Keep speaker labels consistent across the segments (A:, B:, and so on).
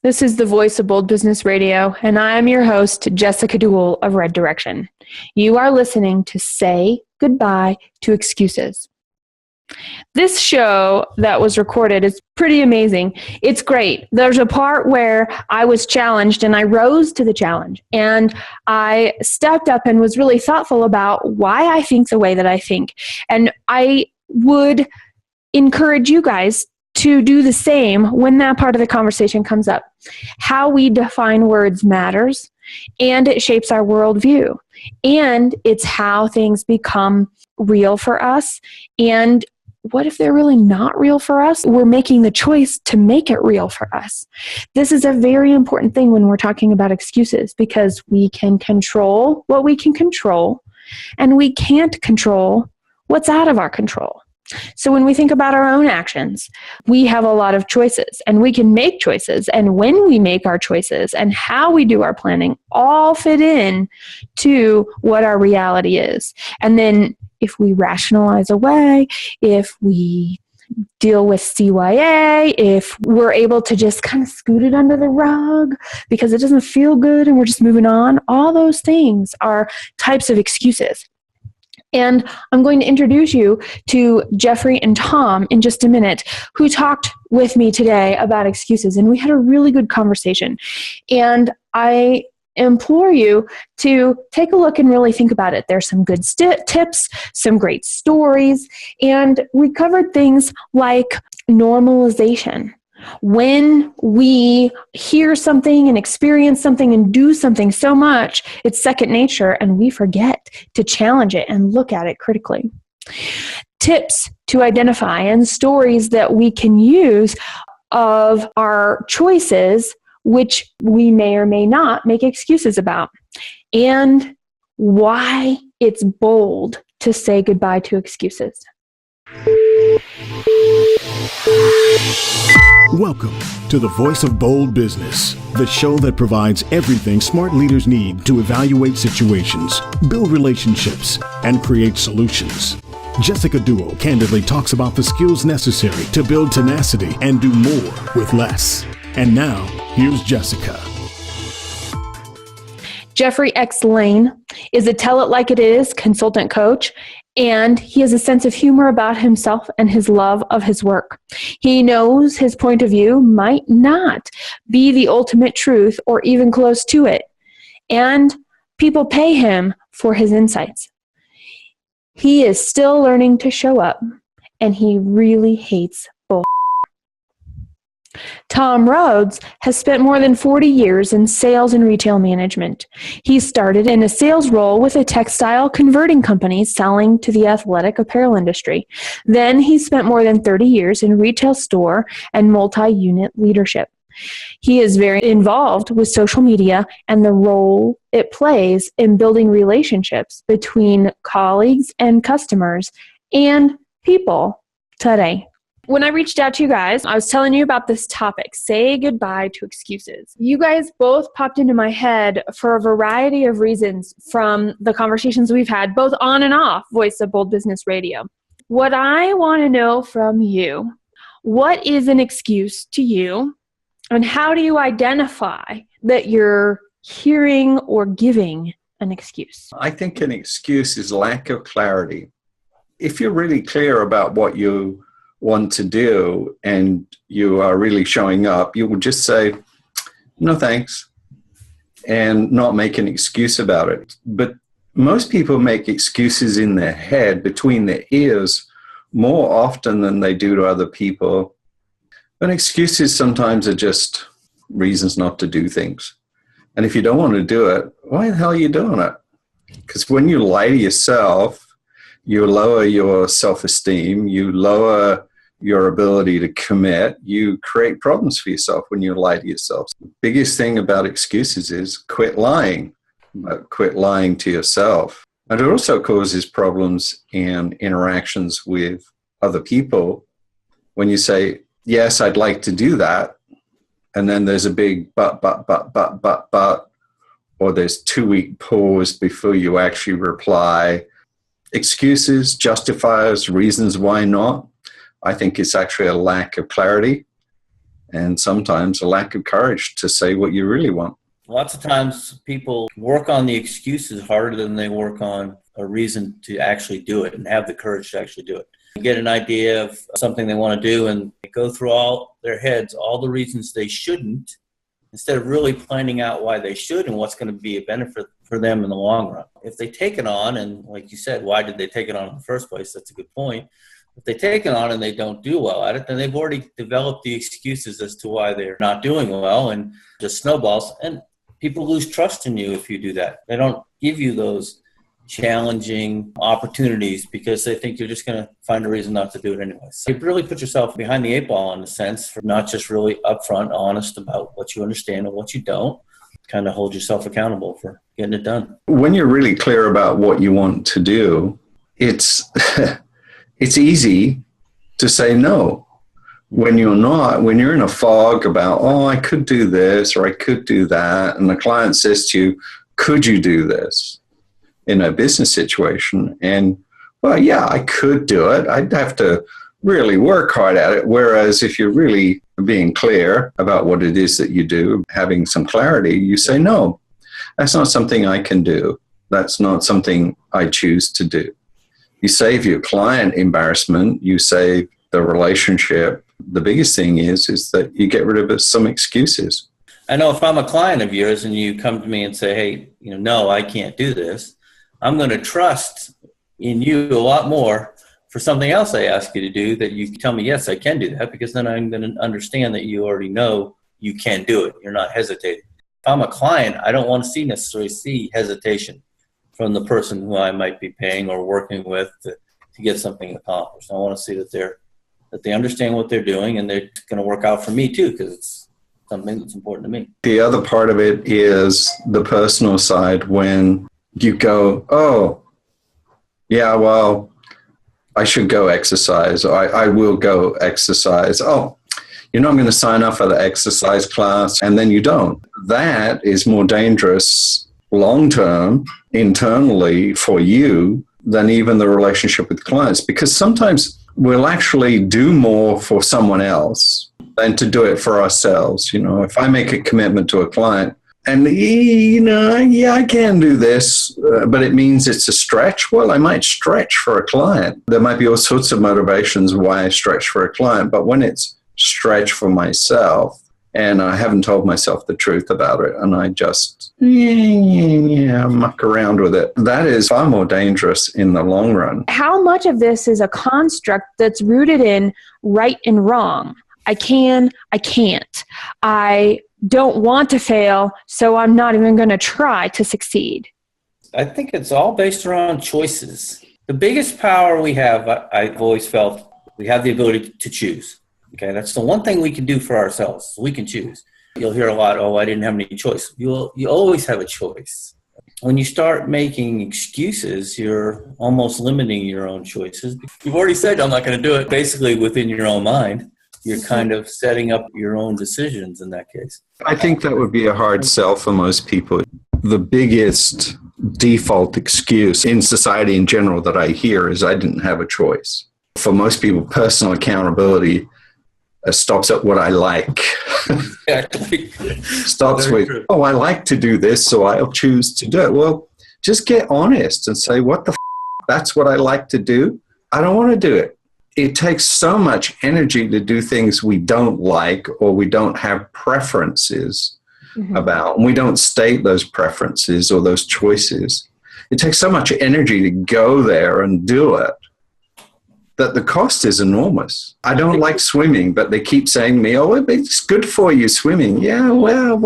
A: This is the voice of Bold Business Radio, and I am your host, Jessica Dewell of Red Direction. You are listening to Say Goodbye to Excuses. This show that was recorded is pretty amazing. It's great. There's a part where I was challenged and I rose to the challenge, and I stepped up and was really thoughtful about why I think the way that I think. And I would encourage you guys to do the same when that part of the conversation comes up. How we define words matters, and it shapes our worldview. And it's how things become real for us. And what if they're really not real for us? We're making the choice to make it real for us. This is a very important thing when we're talking about excuses, because we can control what we can control, and we can't control what's out of our control. So when we think about our own actions, we have a lot of choices, and we can make choices. And when we make our choices and how we do our planning all fit in to what our reality is. And then if we rationalize away, if we deal with CYA, if we're able to just kind of scoot it under the rug because it doesn't feel good and we're just moving on, all those things are types of excuses. And I'm going to introduce you to Geoffrey and Tom in just a minute, who talked with me today about excuses. And we had a really good conversation. And I implore you to take a look and really think about it. There's some good tips, some great stories, and we covered things like normalization. When we hear something and experience something and do something so much, it's second nature, and we forget to challenge it and look at it critically. Tips to identify and stories that we can use of our choices, which we may or may not make excuses about, and why it's bold to say goodbye to excuses.
B: Welcome to the Voice of Bold Business, the show that provides everything smart leaders need to evaluate situations, build relationships, and create solutions. Jessica Dewell candidly talks about the skills necessary to build tenacity and do more with less. And now, here's Jessica.
A: Geoffrey X. Lane is a tell it like it is consultant coach, and he has a sense of humor about himself and his love of his work. He knows his point of view might not be the ultimate truth or even close to it, and people pay him for his insights. He is still learning to show up, and he really hates bull. Tom Rhodes has spent more than 40 years in sales and retail management. He started in a sales role with a textile converting company selling to the athletic apparel industry. Then he spent more than 30 years in retail store and multi-unit leadership. He is very involved with social media and the role it plays in building relationships between colleagues and customers and people today. When I reached out to you guys, I was telling you about this topic, say goodbye to excuses. You guys both popped into my head for a variety of reasons from the conversations we've had, both on and off Voice of Bold Business Radio. What I want to know from you, what is an excuse to you, and how do you identify that you're hearing or giving an excuse?
C: I think an excuse is lack of clarity. If you're really clear about what you want to do and you are really showing up, you will just say, no thanks, and not make an excuse about it. But most people make excuses in their head, between their ears, more often than they do to other people. And excuses sometimes are just reasons not to do things. And if you don't want to do it, why the hell are you doing it? Because when you lie to yourself, you lower your self-esteem, you lower your ability to commit, you create problems for yourself when you lie to yourself. The biggest thing about excuses is quit lying, but quit lying to yourself. And it also causes problems in interactions with other people when you say, yes, I'd like to do that, and then there's a big but, or there's 2-week pause before you actually reply. Excuses, justifiers, reasons why not. I think it's actually a lack of clarity. and sometimes a lack of courage to say what you really want.
D: Lots of times people work on the excuses harder than they work on a reason to actually do it and have the courage to actually do it. You get an idea of something they want to do and they go through all their heads, all the reasons they shouldn't, instead of really planning out why they should and what's going to be a benefit for them in the long run. If they take it on, and like you said, why did they take it on in the first place? That's a good point. If they take it on and they don't do well at it, then they've already developed the excuses as to why they're not doing well, and just snowballs. And people lose trust in you if you do that. They don't give you those challenging opportunities because they think you're just going to find a reason not to do it anyway. So you really put yourself behind the eight ball in a sense, for not just really upfront, honest about what you understand and what you don't. Kind of hold yourself accountable for getting it done. When
C: you're really clear about what you want to do, it's it's easy to say no. When you're not, when you're in a fog about, oh, I could do this or I could do that, and the client says to you, could you do this in a business situation? And, well, yeah, I could do it. I'd have to really work hard at it. Whereas if you're really being clear about what it is that you do, having some clarity, you say, no, that's not something I can do. That's not something I choose to do. You save your client embarrassment. You save the relationship. The biggest thing is that you get rid of some excuses.
D: I know if I'm a client of yours and you come to me and say, hey, no, I can't do this, I'm going to trust in you a lot more for something else I ask you to do, that you tell me, yes, I can do that, because then I'm going to understand that you already know you can do it. You're not hesitating. If I'm a client, I don't want to necessarily see hesitation from the person who I might be paying or working with to get something accomplished. I want to see that they understand what they're doing, and they're going to work out for me too, because it's something that's important to me.
C: The other part of it is the personal side. When you go, oh, yeah, well, I should go exercise, or I will go exercise. Oh, I'm going to sign up for the exercise class, and then you don't. That is more dangerous long-term internally for you than even the relationship with clients, because sometimes we'll actually do more for someone else than to do it for ourselves. If I make a commitment to a client and, yeah, I can do this, but it means it's a stretch. Well, I might stretch for a client. There might be all sorts of motivations why I stretch for a client, but when it's stretch for myself and I haven't told myself the truth about it and I just, muck around with it, that is far more dangerous in the long run.
A: How much of this is a construct that's rooted in right and wrong? I can, I can't. I don't want to fail, so I'm not even going to try to succeed.
D: I think it's all based around choices. The biggest power we have, I've always felt, we have the ability to choose. Okay, that's the one thing we can do for ourselves. We can choose. You'll hear a lot, oh, I didn't have any choice. You always have a choice. When you start making excuses, you're almost limiting your own choices. You've already said, I'm not going to do it, basically within your own mind. You're kind of setting up your own decisions in that case.
C: I think that would be a hard sell for most people. The biggest default excuse in society in general that I hear is I didn't have a choice. For most people, personal accountability stops at what I like.
D: Exactly.
C: Stops with, oh, I like to do this, so I'll choose to do it. Well, just get honest and say, what the f***? That's what I like to do. I don't want to do it. It takes so much energy to do things we don't like or we don't have preferences about. And we don't state those preferences or those choices. It takes so much energy to go there and do it that the cost is enormous. I don't like swimming, but they keep saying to me, oh, it's good for you swimming. Yeah, well,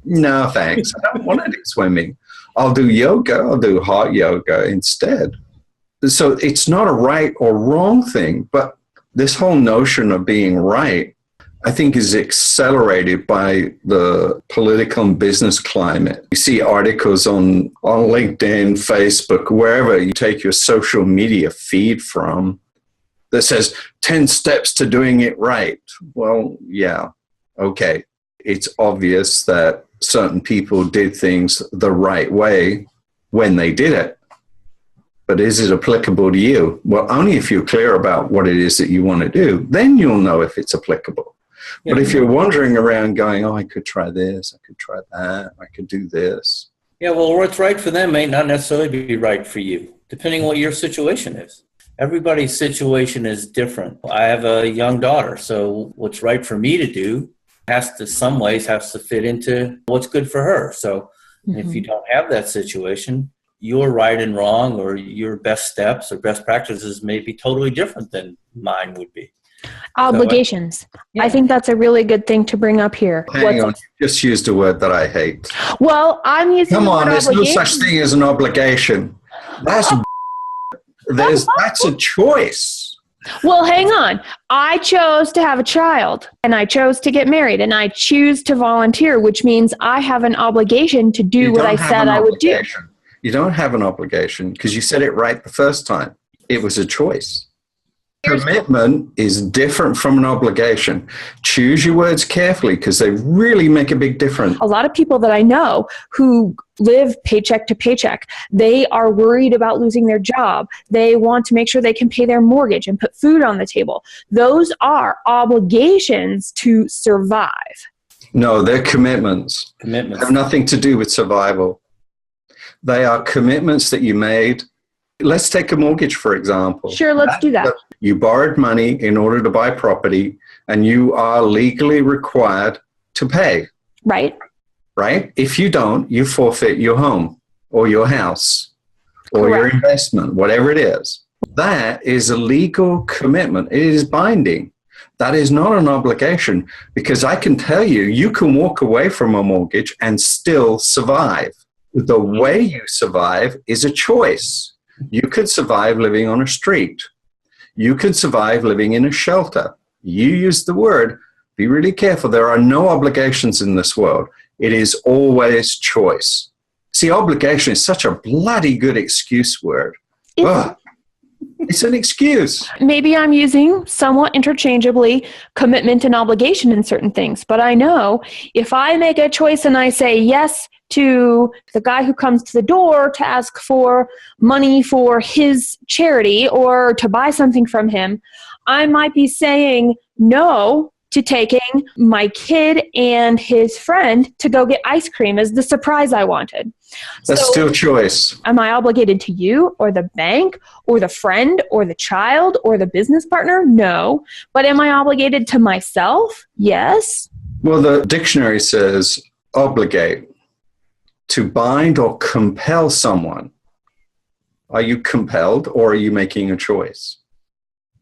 C: no, thanks. I don't want to do swimming. I'll do yoga. I'll do hot yoga instead. So it's not a right or wrong thing, but this whole notion of being right, I think, is accelerated by the political and business climate. You see articles on LinkedIn, Facebook, wherever you take your social media feed from, that says 10 steps to doing it right. Well, yeah, okay. It's obvious that certain people did things the right way when they did it. But is it applicable to you? Well, only if you're clear about what it is that you want to do, then you'll know if it's applicable. But if you're wandering around going, oh, I could try this, I could try that, I could do this.
D: Yeah, well, what's right for them may not necessarily be right for you, depending on what your situation is. Everybody's situation is different. I have a young daughter, so what's right for me to do has to fit into what's good for her. So if you don't have that situation, your right and wrong or your best steps or best practices may be totally different than mine would be.
A: Obligations.
D: Yeah.
A: I think that's a really good thing to bring up here.
C: Hang on, you just used a word that I hate.
A: Well, I'm using
C: Come on, there's no
A: obligation.
C: such thing as an obligation. That's a choice.
A: Well, hang on. I chose to have a child, and I chose to get married, and I choose to volunteer, which means I have an obligation to do what I said I would do.
C: You don't have an obligation because you said it right the first time. It was a choice. Commitment is different from an obligation. Choose your words carefully because they really make a big difference.
A: A lot of people that I know who live paycheck to paycheck, they are worried about losing their job. They want to make sure they can pay their mortgage and put food on the table. Those are obligations to survive.
C: No, they're commitments.
D: Commitments.
C: They have nothing to do with survival. They are commitments that you made. Let's take a mortgage, for example.
A: Sure, let's do that.
C: You borrowed money in order to buy property, and you are legally required to pay.
A: Right.
C: Right? If you don't, you forfeit your home or your house or your investment, whatever it is. That is a legal commitment. It is binding. That is not an obligation because I can tell you, you can walk away from a mortgage and still survive. The way you survive is a choice. You could survive living on a street. You could survive living in a shelter. You use the word. Be really careful. There are no obligations in this world. It is always choice. See, obligation is such a bloody good excuse word. It's an excuse.
A: Maybe I'm using somewhat interchangeably commitment and obligation in certain things, but I know if I make a choice and I say yes to the guy who comes to the door to ask for money for his charity or to buy something from him, I might be saying no to taking my kid and his friend to go get ice cream as the surprise I wanted.
C: That's still choice.
A: Am I obligated to you or the bank or the friend or the child or the business partner? No. But am I obligated to myself? Yes.
C: Well, the dictionary says obligate, to bind or compel someone. Are you compelled or are you making a choice?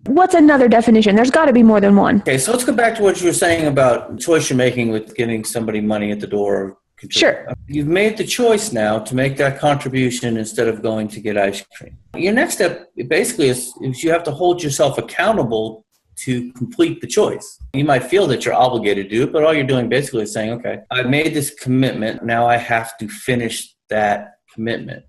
A: What's another definition? There's got to be more than one.
D: Okay, so let's go back to what you were saying about the choice you're making with giving somebody money at the door.
A: Sure.
D: You've made the choice now to make that contribution instead of going to get ice cream. Your next step basically is you have to hold yourself accountable to complete the choice. You might feel that you're obligated to do it, but all you're doing basically is saying, okay, I've made this commitment. Now I have to finish that commitment.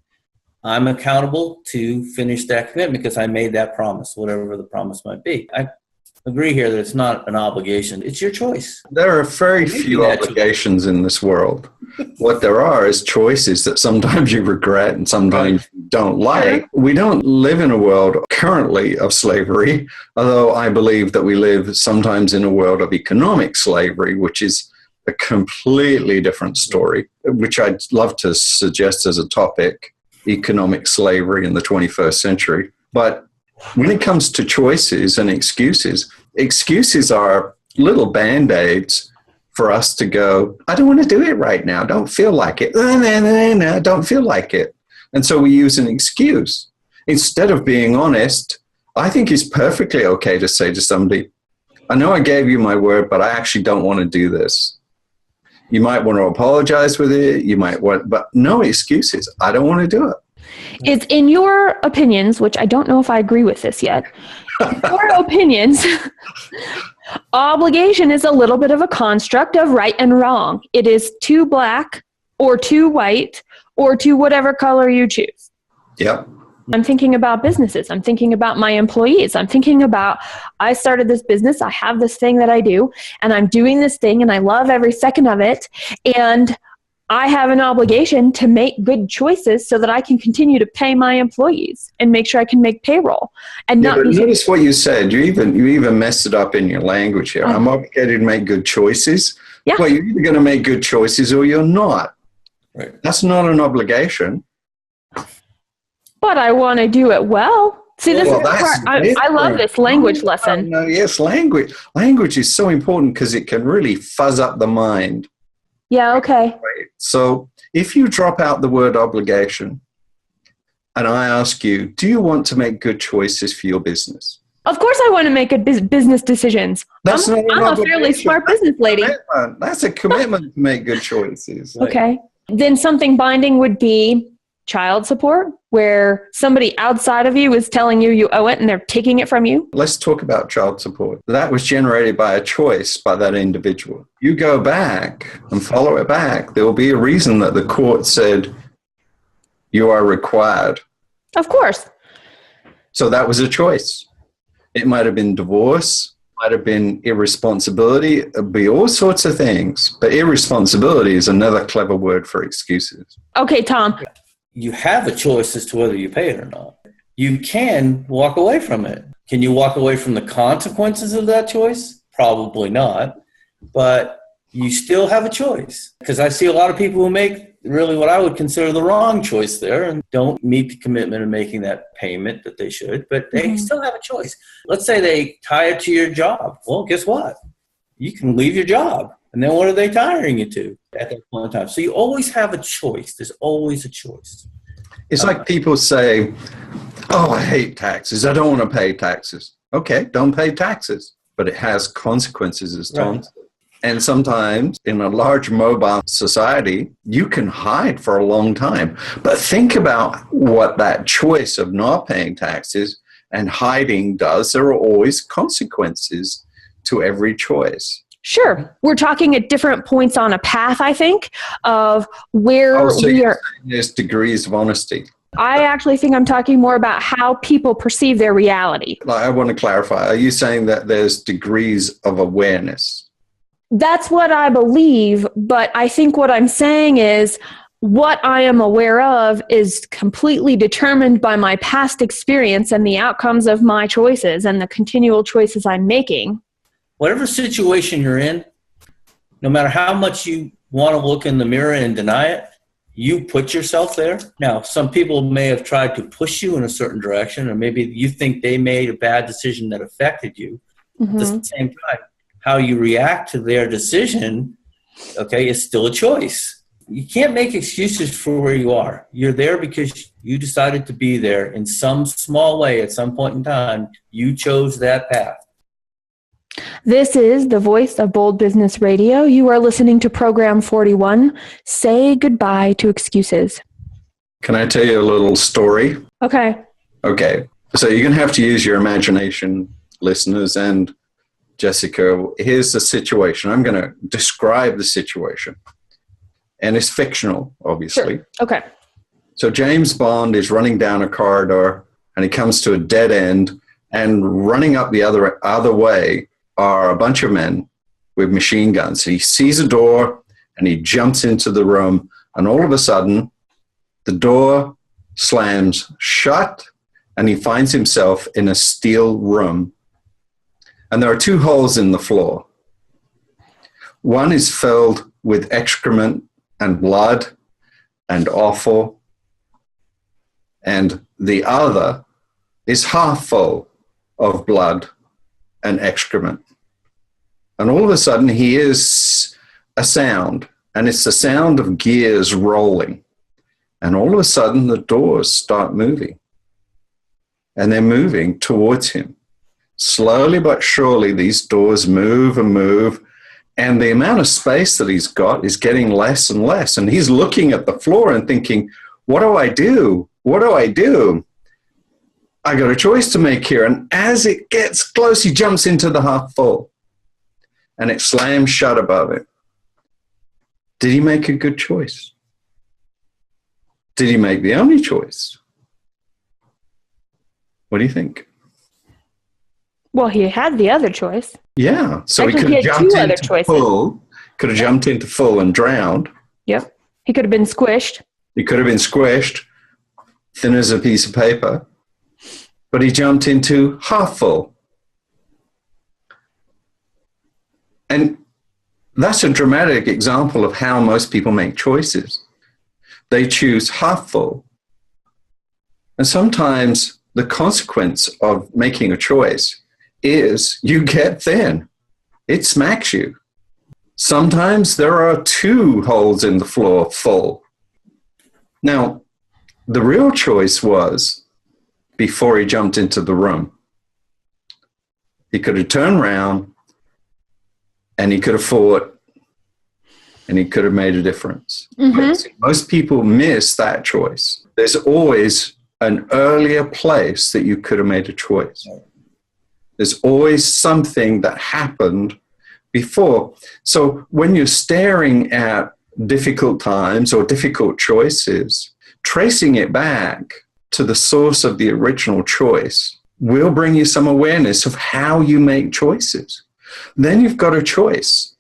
D: I'm accountable to finish that commitment because I made that promise, whatever the promise might be. I agree here that it's not an obligation. It's your choice.
C: There are very few obligations in this world. What there are is choices that sometimes you regret and sometimes you don't like. We don't live in a world currently of slavery, although I believe that we live sometimes in a world of economic slavery, which is a completely different story, which I'd love to suggest as a topic. Economic slavery in the 21st century. But when it comes to choices and excuses are little band-aids for us to go, I don't want to do it right now. Don't feel like it. No, don't feel like it. And so we use an excuse. Instead of being honest, I think it's perfectly okay to say to somebody, I know I gave you my word, but I actually don't want to do this. You might want to apologize with it. You might want, but no excuses. I don't want to do it.
A: It's in your opinions, which I don't know if I agree with this yet. Your opinions, obligation is a little bit of a construct of right and wrong. It is too black or too white or to whatever color you choose.
C: Yep.
A: I'm thinking about businesses. I'm thinking about my employees. I'm thinking about, I started this business. I have this thing that I do, and I'm doing this thing, and I love every second of it. And I have an obligation to make good choices so that I can continue to pay my employees and make sure I can make payroll and
C: Yeah,
A: not
C: but
A: be.
C: notice what you said. You even messed it up in your language here. I'm obligated to make good choices.
A: Yeah.
C: Well, you're either going to make good choices or you're not.
D: Right.
C: That's not an obligation.
A: But I want to do it well. See, this is the part. I love this language lesson.
C: No, yes, language. Language is so important because it can really fuzz up the mind.
A: Yeah, okay.
C: Right. So if you drop out the word obligation and I ask you, do you want to make good choices for your business?
A: Of course I want to make good business decisions. I'm a fairly smart business lady.
C: That's a commitment to make good choices.
A: Okay. Then something binding would be child support, where somebody outside of you is telling you you owe it and they're taking it from you.
C: Let's talk about child support. That was generated by a choice by that individual. You go back and follow it back. There will be a reason that the court said you are required.
A: Of course.
C: So that was a choice. It might have been divorce, might have been irresponsibility, it'd be all sorts of things. But irresponsibility is another clever word for excuses.
A: Okay, Tom.
D: You have a choice as to whether you pay it or not. You can walk away from it. Can you walk away from the consequences of that choice? Probably not. But you still have a choice. Because I see a lot of people who make really what I would consider the wrong choice there and don't meet the commitment of making that payment that they should, but they still have a choice. Let's say they tie it to your job. Well, guess what? You can leave your job. And then what are they tiring you to at that point in time? So you always have a choice. There's always a choice.
C: It's like people say, oh, I hate taxes. I don't want to pay taxes. Okay, don't pay taxes. But it has consequences, as Tom said. And sometimes in a large mobile society, you can hide for a long time. But think about what that choice of not paying taxes and hiding does. There are always consequences to every choice.
A: Sure. We're talking at different points on a path, I think, of where we are.
C: There's degrees of honesty.
A: I actually think I'm talking more about how people perceive their reality.
C: I want to clarify. Are you saying that there's degrees of awareness?
A: That's what I believe, but I think what I'm saying is what I am aware of is completely determined by my past experience and the outcomes of my choices and the continual choices I'm making.
D: Whatever situation you're in, no matter how much you want to look in the mirror and deny it, you put yourself there. Now, some people may have tried to push you in a certain direction, or maybe you think they made a bad decision that affected you. At the same time, how you react to their decision, okay, is still a choice. You can't make excuses for where you are. You're there because you decided to be there in some small way at some point in time. You chose that path.
A: This is the voice of Bold Business Radio. You are listening to program 41, Say Goodbye to Excuses.
C: Can I tell you a little story?
A: Okay.
C: Okay. So you're going to have to use your imagination, listeners, and Jessica. Here's the situation. I'm going to describe the situation. And it's fictional, obviously.
A: Sure. Okay.
C: So James Bond is running down a corridor, and he comes to a dead end, and running up the other way are a bunch of men with machine guns. He sees a door, and he jumps into the room, and all of a sudden, the door slams shut, and he finds himself in a steel room. And there are two holes in the floor. One is filled with excrement and blood and offal, and the other is half full of blood and excrement. And all of a sudden he hears a sound, and it's the sound of gears rolling. And all of a sudden the doors start moving, and they're moving towards him. Slowly but surely these doors move and move, and the amount of space that he's got is getting less and less. And he's looking at the floor and thinking, what do I do? What do I do? I got a choice to make here. And as it gets close, he jumps into the half full, and it slams shut above it. Did he make a good choice? Did he make the only choice? What do you think?
A: Well, he had the other choice.
C: Yeah, so
A: Actually,
C: he could have jumped
A: two other
C: into
A: choices.
C: full, could have jumped into full and drowned.
A: Yep. He could have been squished.
C: He could have been squished, thin as a piece of paper, but he jumped into half full. And that's a dramatic example of how most people make choices. They choose half full. And sometimes the consequence of making a choice is you get thin. It smacks you. Sometimes there are 2 holes in the floor full. Now, the real choice was before he jumped into the room. He could have turned around and he could have fought and he could have made a difference. But most people miss that choice. There's always an earlier place that you could have made a choice. There's always something that happened before. So when you're staring at difficult times or difficult choices, tracing it back to the source of the original choice will bring you some awareness of how you make choices. Then you've got a choice,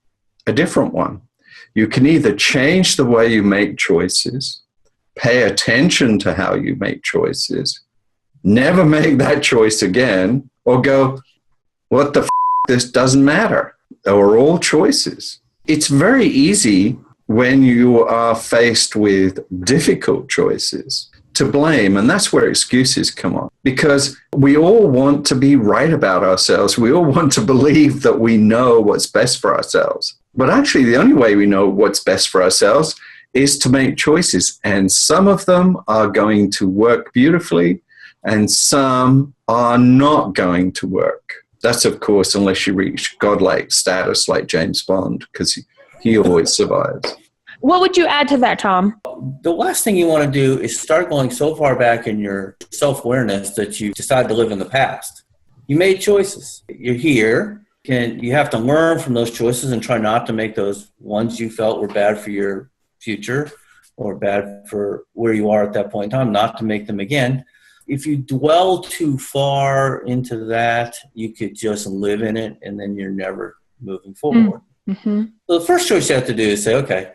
C: a different one. You can either change the way you make choices, pay attention to how you make choices, never make that choice again, or go, what the f***, this doesn't matter. They were all choices. It's very easy when you are faced with difficult choices to blame, and that's where excuses come on. Because we all want to be right about ourselves. We all want to believe that we know what's best for ourselves. But actually, the only way we know what's best for ourselves is to make choices. And some of them are going to work beautifully, and some are not going to work. That's, of course, unless you reach godlike status like James Bond, because he always survives.
A: What would you add to that, Tom?
D: The last thing you want to do is start going so far back in your self-awareness that you decide to live in the past. You made choices. You're here. You have to learn from those choices and try not to make those ones you felt were bad for your future or bad for where you are at that point in time, not to make them again. If you dwell too far into that, you could just live in it and then you're never moving forward.
A: Mm-hmm.
D: So the first choice you have to do is say, okay,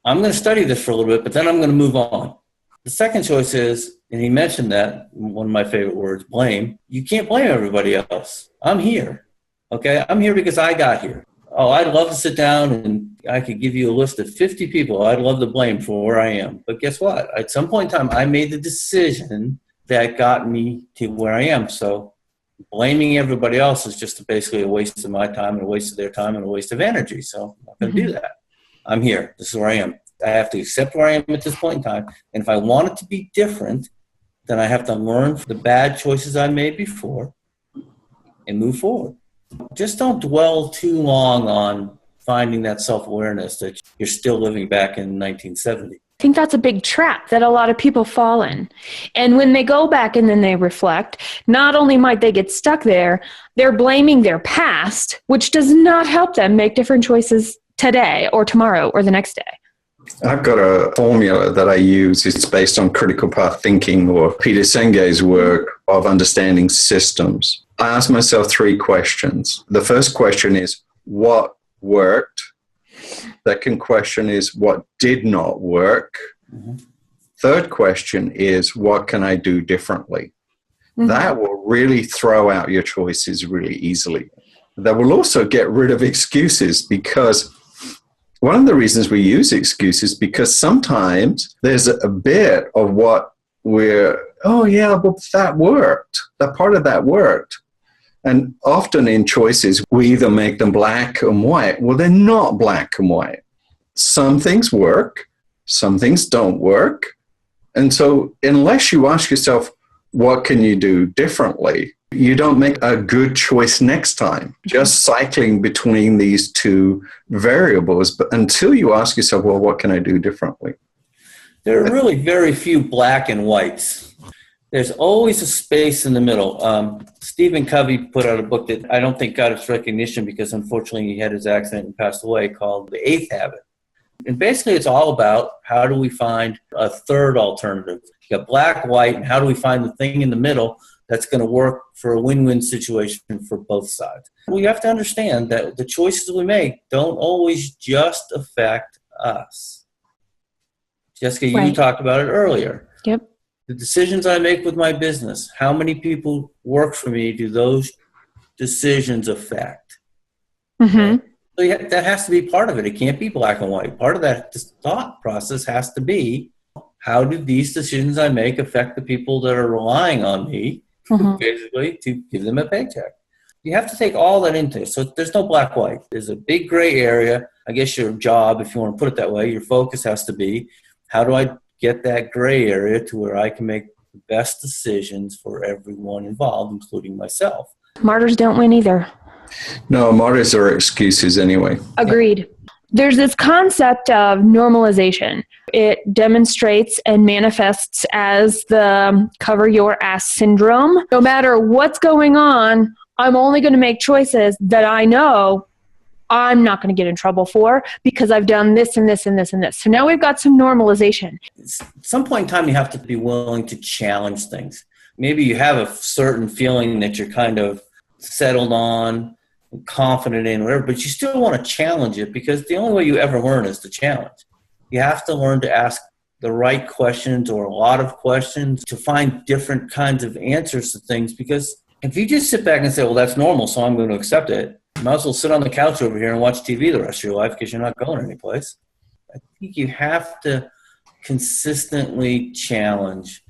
D: I'm going to study this for a little bit, but then I'm going to move on. The second choice is, and he mentioned that, one of my favorite words, blame. You can't blame everybody else. I'm here. Okay? I'm here because I got here. Oh, I'd love to sit down and I could give you a list of 50 people I'd love to blame for where I am. But guess what? At some point in time, I made the decision that got me to where I am. So blaming everybody else is just basically a waste of my time and a waste of their time and a waste of energy. So I'm not going to do that. I'm here. This is where I am. I have to accept where I am at this point in time. And if I want it to be different, then I have to learn from the bad choices I made before and move forward. Just don't dwell too long on finding that self-awareness that you're still living back in 1970.
A: I think that's a big trap that a lot of people fall in. And when they go back and then they reflect, not only might they get stuck there, they're blaming their past, which does not help them make different choices today or tomorrow or the next day.
C: I've got a formula that I use. It's based on critical path thinking or Peter Senge's work of understanding systems. I ask myself 3 questions. The first question is, what worked? Second question is, what did not work? Mm-hmm. Third question is, what can I do differently? Mm-hmm. That will really throw out your choices really easily. That will also get rid of excuses, because one of the reasons we use excuses because sometimes there's a bit of what we're, oh yeah, but that worked. That part of that worked. And often in choices, we either make them black and white. Well, they're not black and white. Some things work, some things don't work. And so unless you ask yourself, what can you do differently? You don't make a good choice next time. Just cycling between these 2 variables. But until you ask yourself, well, what can I do differently?
D: There are really very few black and whites. There's always a space in the middle. Stephen Covey put out a book that I don't think got its recognition because unfortunately he had his accident and passed away, called The 8th Habit. And basically it's all about how do we find a third alternative. You got black, white, and how do we find the thing in the middle that's going to work for a win-win situation for both sides. We have to understand that the choices we make don't always just affect us. Jessica, you
A: Right.
D: talked about it earlier.
A: Yep.
D: The decisions I make with my business, how many people work for me do those decisions affect?
A: Mm-hmm.
D: So that has to be part of it. It can't be black and white. Part of that thought process has to be, how do these decisions I make affect the people that are relying on me,
A: Mm-hmm.
D: basically, to give them a paycheck? You have to take all that into it. So there's no black white. There's a big gray area. I guess your job, if you want to put it that way, your focus has to be, how do I get that gray area to where I can make the best decisions for everyone involved, including myself?
A: Martyrs don't win either.
C: No, martyrs are excuses anyway.
A: Agreed. There's this concept of normalization. It demonstrates and manifests as the cover your ass syndrome. No matter what's going on, I'm only going to make choices that I know I'm not going to get in trouble for because I've done this and this and this and this. So now we've got some normalization.
D: At some point in time, you have to be willing to challenge things. Maybe you have a certain feeling that you're kind of settled on, confident in, whatever, but you still want to challenge it, because the only way you ever learn is to challenge. You have to learn to ask the right questions, or a lot of questions, to find different kinds of answers to things. Because if you just sit back and say, well, that's normal, so I'm going to accept it, you might as well sit on the couch over here and watch TV the rest of your life, because you're not going anyplace. I think you have to consistently challenge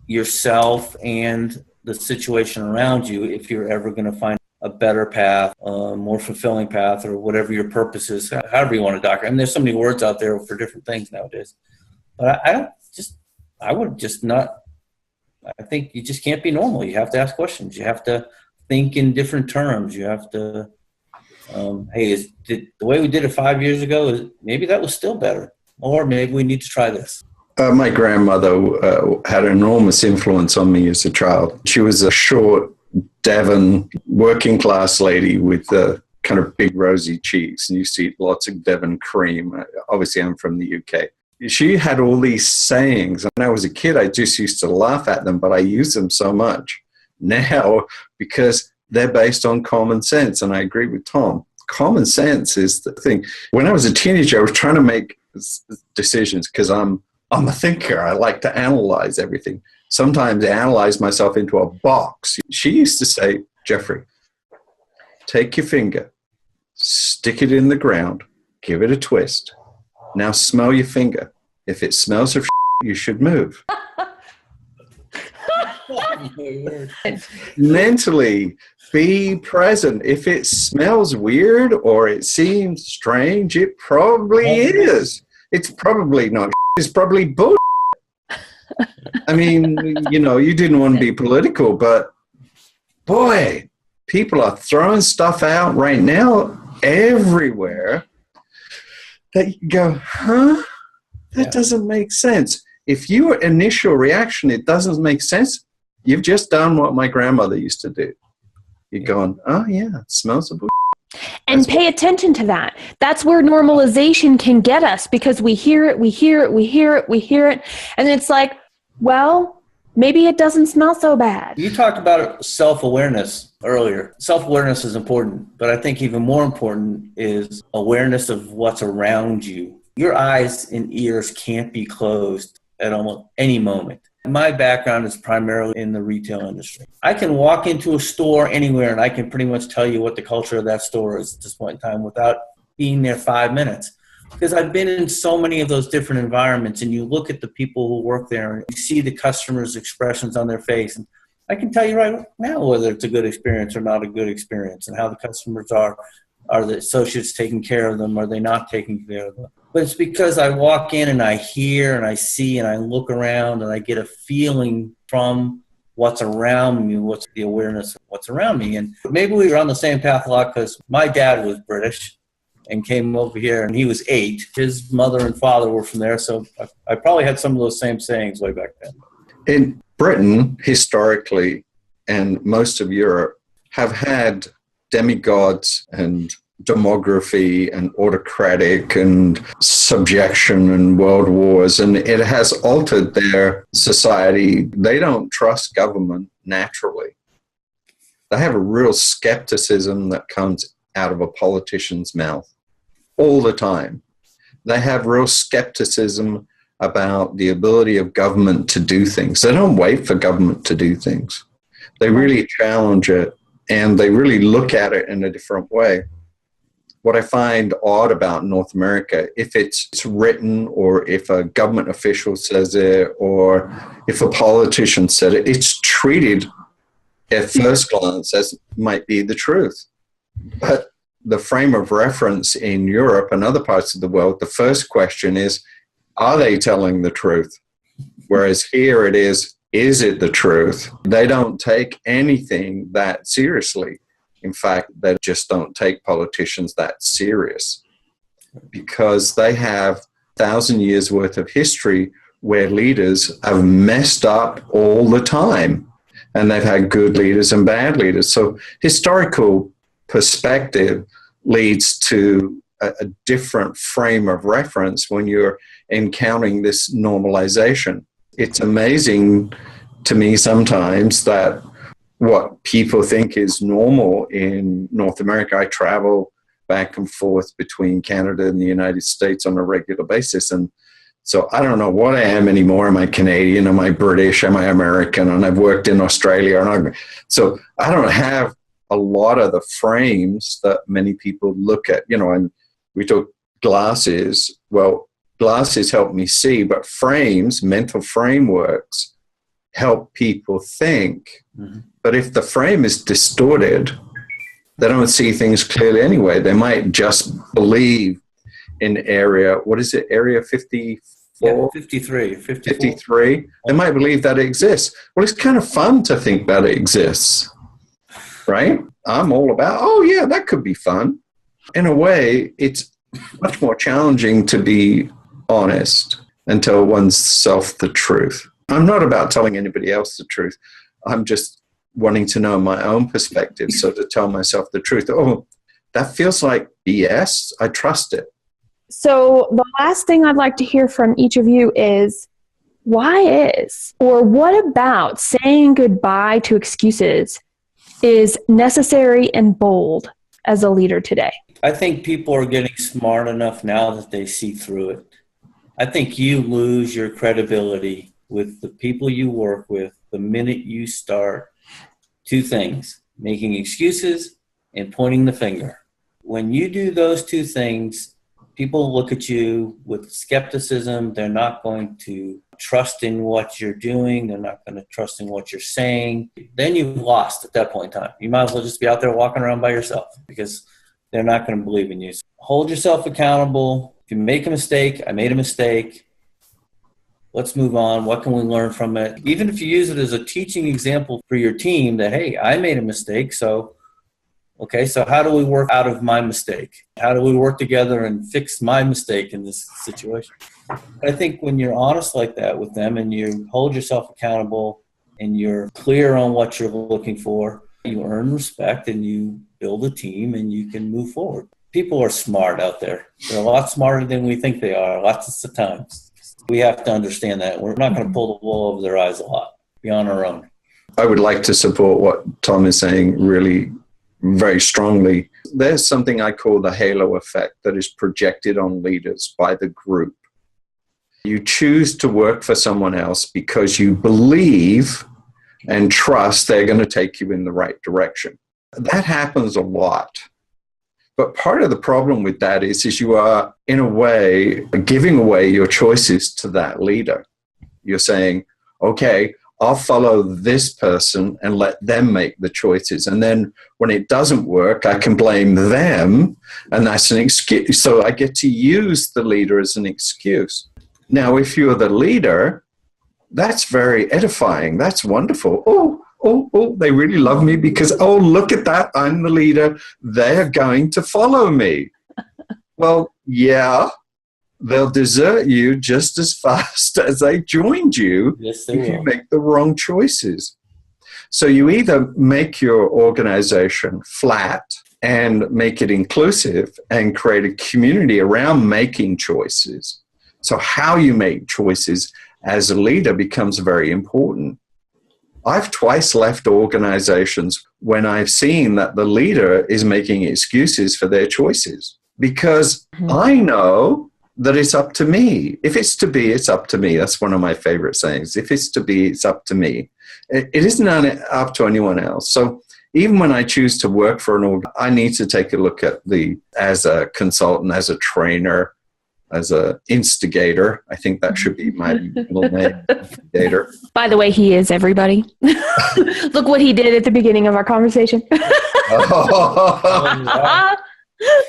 D: yourself and the situation around you if you're ever going to find a better path, a more fulfilling path, or whatever your purpose is, however you want to document. I mean, there's so many words out there for different things nowadays. But I think you just can't be normal. You have to ask questions. You have to think in different terms. You have to, the way we did it 5 years ago, maybe that was still better. Or maybe we need to try this.
C: My grandmother had an enormous influence on me as a child. She was a short Devon working class lady with kind of big rosy cheeks, and used to eat lots of Devon cream. Obviously, I'm from the UK. She had all these sayings. When I was a kid, I just used to laugh at them, but I use them so much now because they're based on common sense. And I agree with Tom. Common sense is the thing. When I was a teenager, I was trying to make decisions because I'm a thinker. I like to analyze everything. Sometimes I analyze myself into a box. She used to say, Geoffrey, take your finger, stick it in the ground, give it a twist. Now smell your finger. If it smells of you should move. Mentally, be present. If it smells weird or it seems strange, it probably is. It's probably not. It's probably bull. I mean, you didn't want to be political, but boy, people are throwing stuff out right now everywhere that you go, huh? That doesn't make sense. If your initial reaction, it doesn't make sense, you've just done what my grandmother used to do. You're going, oh yeah, it smells of bull.
A: And pay attention to that. That's where normalization can get us, because we hear it. And it's like, well, maybe it doesn't smell so bad.
D: You talked about self-awareness earlier. Self-awareness is important, but I think even more important is awareness of what's around you. Your eyes and ears can't be closed at almost any moment. My background is primarily in the retail industry. I can walk into a store anywhere and I can pretty much tell you what the culture of that store is at this point in time without being there 5 minutes. Because I've been in so many of those different environments, and you look at the people who work there and you see the customers' expressions on their face. And I can tell you right now whether it's a good experience or not a good experience, and how the customers are. Are the associates taking care of them? Are they not taking care of them? But it's because I walk in and I hear and I see and I look around and I get a feeling from what's around me, what's the awareness of what's around me. And maybe we were on the same path a lot because my dad was British and came over here, and he was 8. His mother and father were from there, so I probably had some of those same sayings way back then.
C: In Britain, historically, and most of Europe, have had demigods and demography and autocratic and subjection and world wars, and it has altered their society. They don't trust government naturally. They have a real skepticism that comes out of a politician's mouth all the time. They have real skepticism about the ability of government to do things. They don't wait for government to do things. They really challenge it, and they really look at it in a different way. What I find odd about North America, if it's written or if a government official says it or if a politician said it, it's treated at first glance as might be the truth. But the frame of reference in Europe and other parts of the world, the first question is, are they telling the truth? Whereas here it is it the truth? They don't take anything that seriously. In fact, they just don't take politicians that serious because they have 1,000 years worth of history where leaders have messed up all the time, and they've had good leaders and bad leaders. So historical perspective leads to a different frame of reference when you're encountering this normalization. It's amazing to me sometimes that what people think is normal in North America. I travel back and forth between Canada and the United States on a regular basis. And so I don't know what I am anymore. Am I Canadian? Am I British? Am I American? And I've worked in Australia. So I don't have a lot of the frames that many people look at, and we took glasses. Well, glasses help me see, but frames, mental frameworks, help people think. Mm-hmm. But if the frame is distorted, they don't see things clearly anyway. They might just believe in area 54?
D: Yeah, 53.
C: 53. They might believe that it exists. Well, it's kind of fun to think that it exists, right? I'm all about, oh yeah, that could be fun. In a way, it's much more challenging to be honest and tell oneself the truth. I'm not about telling anybody else the truth. I'm just wanting to know my own perspective. So to tell myself the truth, oh, that feels like BS. I trust it.
A: So the last thing I'd like to hear from each of you is, what about saying goodbye to excuses is necessary and bold as a leader today?
D: I think people are getting smart enough now that they see through it. I think you lose your credibility with the people you work with the minute you start two things, making excuses and pointing the finger. When you do those two things, people look at you with skepticism. They're not going to trust in what you're doing. They're not going to trust in what you're saying. Then you've lost at that point in time. You might as well just be out there walking around by yourself because they're not going to believe in you. So hold yourself accountable. If you make a mistake, I made a mistake. Let's move on. What can we learn from it? Even if you use it as a teaching example for your team that, hey, I made a mistake. So how do we work out of my mistake? How do we work together and fix my mistake in this situation? I think when you're honest like that with them and you hold yourself accountable and you're clear on what you're looking for, you earn respect and you build a team and you can move forward. People are smart out there. They're a lot smarter than we think they are lots of times. We have to understand that. We're not going to pull the wool over their eyes a lot. Be on our own.
C: I would like to support what Tom is saying really very strongly. There's something I call the halo effect that is projected on leaders by the group. You choose to work for someone else because you believe and trust they're going to take you in the right direction. That happens a lot. But part of the problem with that is you are, in a way, giving away your choices to that leader. You're saying, okay, I'll follow this person and let them make the choices. And then when it doesn't work, I can blame them. And that's an excuse. So I get to use the leader as an excuse. Now, if you're the leader, that's very edifying. That's wonderful. Oh, they really love me because, oh, look at that. I'm the leader. They're going to follow me. Well, yeah, they'll desert you just as fast as they joined you.
D: Yes, they
C: if
D: will.
C: You make the wrong choices. So you either make your organization flat and make it inclusive and create a community around making choices. So how you make choices as a leader becomes very important. I've twice left organizations when I've seen that the leader is making excuses for their choices because I know that it's up to me. If it's to be, it's up to me. That's one of my favorite sayings. If it's to be, it's up to me. It isn't up to anyone else. So even when I choose to work for an organization, I need to take a look at as a consultant, as a trainer, as an instigator. I think that should be my middle name, instigator.
A: By the way, he is, everybody. Look what he did at the beginning of our conversation.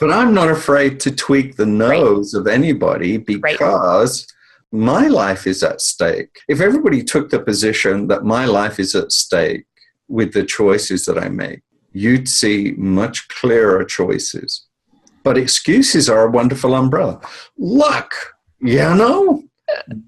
C: But I'm not afraid to tweak the nose of anybody because my life is at stake. If everybody took the position that my life is at stake with the choices that I make, you'd see much clearer choices. But excuses are a wonderful umbrella. Look,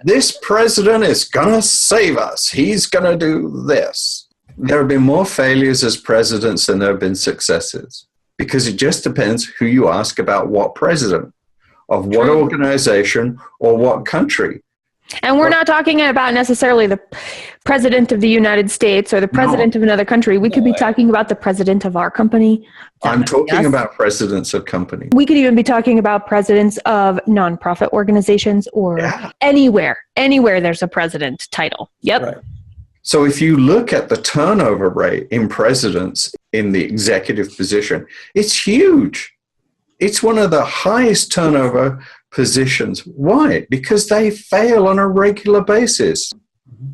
C: this president is going to save us. He's going to do this. There have been more failures as presidents than there have been successes, because it just depends who you ask about what president, of what organization, or what country.
A: And we're not talking about necessarily the president of the United States or the president of another country. We could be talking about the president of our company.
C: I'm talking about presidents of companies.
A: We could even be talking about presidents of nonprofit organizations or anywhere there's a president title. Yep.
C: Right. So if you look at the turnover rate in presidents in the executive position, it's huge. It's one of the highest turnover positions. Why? Because they fail on a regular basis.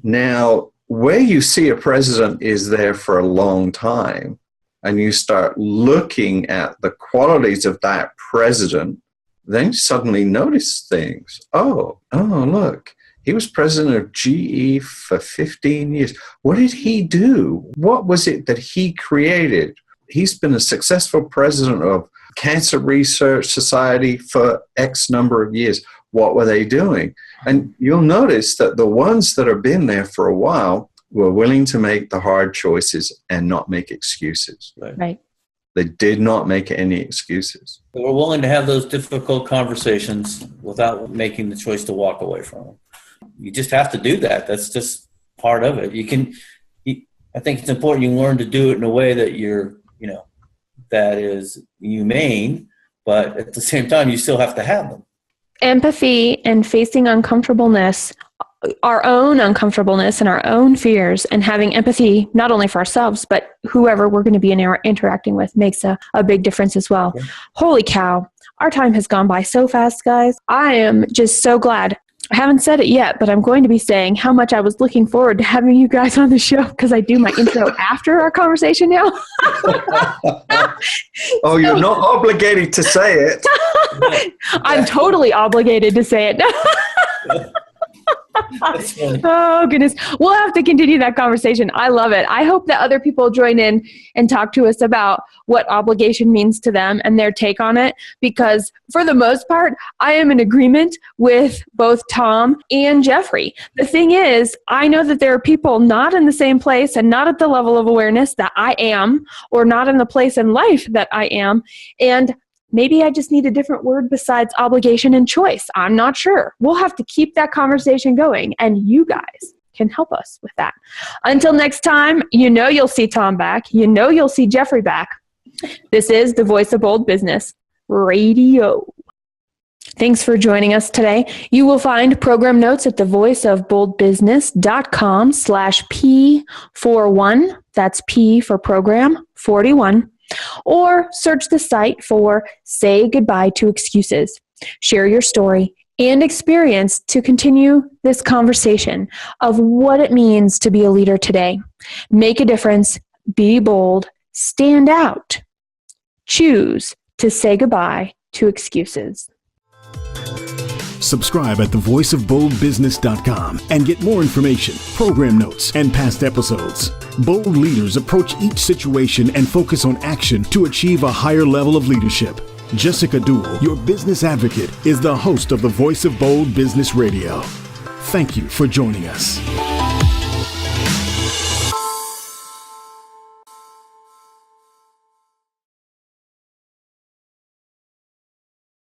C: Now, where you see a president is there for a long time, and you start looking at the qualities of that president, then you suddenly notice things. Oh, look. He was president of GE for 15 years. What did he do? What was it that he created? He's been a successful president of Cancer Research Society for X number of years. What were they doing? And you'll notice that the ones that have been there for a while were willing to make the hard choices and not make excuses.
A: Right.
C: They did not make any excuses.
D: They were willing to have those difficult conversations without making the choice to walk away from them. You just have to do that. That's just part of it. I think it's important you learn to do it in a way that that is humane, but at the same time, you still have to have them.
A: Empathy and facing uncomfortableness, our own uncomfortableness and our own fears, and having empathy not only for ourselves, but whoever we're going to be interacting with makes a big difference as well. Yeah. Holy cow. Our time has gone by so fast, guys. I am just so glad. I haven't said it yet, but I'm going to be saying how much I was looking forward to having you guys on the show, because I do my intro after our conversation now.
C: You're not obligated to say it.
A: I'm totally obligated to say it. Oh, goodness. We'll have to continue that conversation. I love it. I hope that other people join in and talk to us about what obligation means to them and their take on it, because for the most part, I am in agreement with both Tom and Geoffrey. The thing is, I know that there are people not in the same place and not at the level of awareness that I am, or not in the place in life that I am, and maybe I just need a different word besides obligation and choice. I'm not sure. We'll have to keep that conversation going, and you guys can help us with that. Until next time, you'll see Tom back. You'll see Geoffrey back. This is the Voice of Bold Business Radio. Thanks for joining us today. You will find program notes at thevoiceofboldbusiness.com/P41. That's P for program 41. Or search the site for Say Goodbye to Excuses. Share your story and experience to continue this conversation of what it means to be a leader today. Make a difference, be bold, stand out. Choose to say goodbye to excuses.
B: Subscribe at thevoiceofboldbusiness.com and get more information, program notes, and past episodes. Bold leaders approach each situation and focus on action to achieve a higher level of leadership. Jessica Dewell, your business advocate, is the host of the Voice of Bold Business Radio. Thank you for joining us.